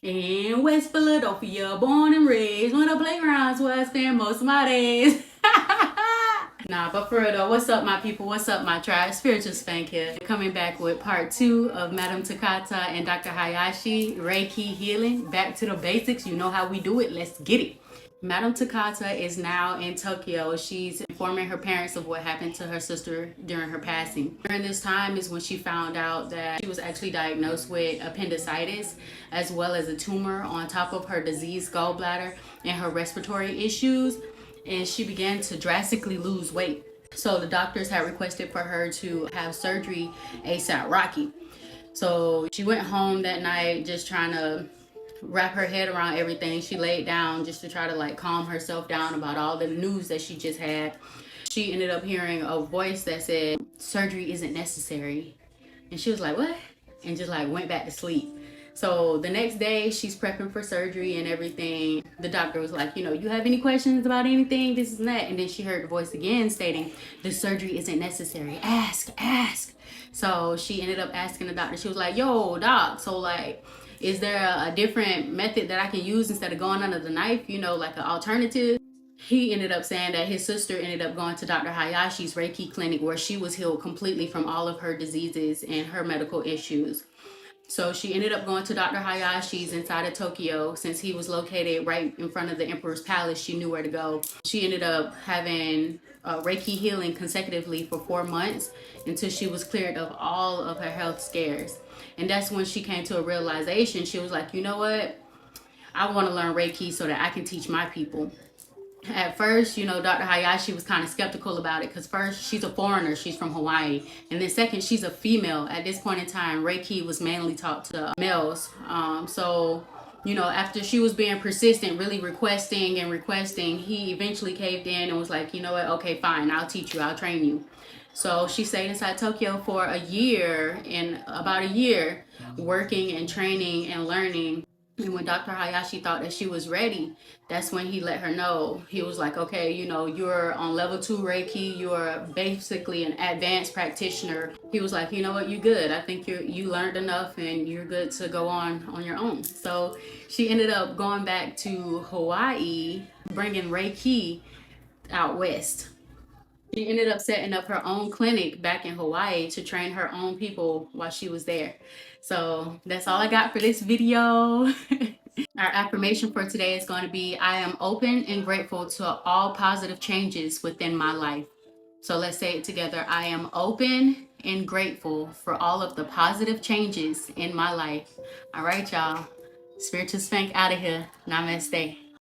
In West Philadelphia, born and raised, on the playgrounds where I spend most of my days. Nah, but for real though, what's up my people? What's up my tribe? Spiritual Spank here. Coming back with part 2 of Madam Takata and Dr. Hayashi, Reiki healing. Back to the basics. You know how we do it. Let's get it. Madam Takata is now in Tokyo. She's informing her parents of what happened to her sister during her passing. During this time is when she found out that she was actually diagnosed with appendicitis as well as a tumor on top of her diseased gallbladder and her respiratory issues, and she began to drastically lose weight. So the doctors had requested for her to have surgery ASAP Rocky. So she went home that night just trying to wrap her head around everything. She laid down just to try to like calm herself down about all the news that she just had. She ended up hearing a voice that said surgery isn't necessary, and she was like, what? And just like went back to sleep. So the next day she's prepping for surgery and everything. The doctor was like, you have any questions about anything, this and that. And then she heard the voice again stating the surgery isn't necessary, ask. So she ended up asking the doctor. She was like, yo doc, so like, is there a different method that I can use instead of going under the knife, like an alternative? He ended up saying that his sister ended up going to Dr. Hayashi's Reiki clinic where she was healed completely from all of her diseases and her medical issues. So she ended up going to Dr. Hayashi's inside of Tokyo. Since he was located right in front of the Emperor's Palace, she knew where to go. She ended up having Reiki healing consecutively for 4 months until she was cleared of all of her health scares. And that's when she came to a realization. She was like, you know what? I want to learn Reiki so that I can teach my people. At first, Dr. Hayashi was kind of skeptical about it because first, she's a foreigner. She's from Hawaii. And then second, she's a female. At this point in time, Reiki was mainly taught to males. After she was being persistent, really requesting, he eventually caved in and was like, you know what? Okay, fine. I'll teach you. I'll train you. So she stayed inside Tokyo for a year, and about a year, working and training and learning. And when Dr. Hayashi thought that she was ready, that's when he let her know. He was like, okay, you're on level 2 Reiki. You're basically an advanced practitioner. He was like, you know what, you're good. I think you learned enough and you're good to go on your own. So she ended up going back to Hawaii, bringing Reiki out west. She ended up setting up her own clinic back in Hawaii to train her own people while she was there. So that's all I got for this video. Our affirmation for today is going to be, I am open and grateful to all positive changes within my life. So let's say it together. I am open and grateful for all of the positive changes in my life. All right, y'all. Spiritual Spank out of here. Namaste.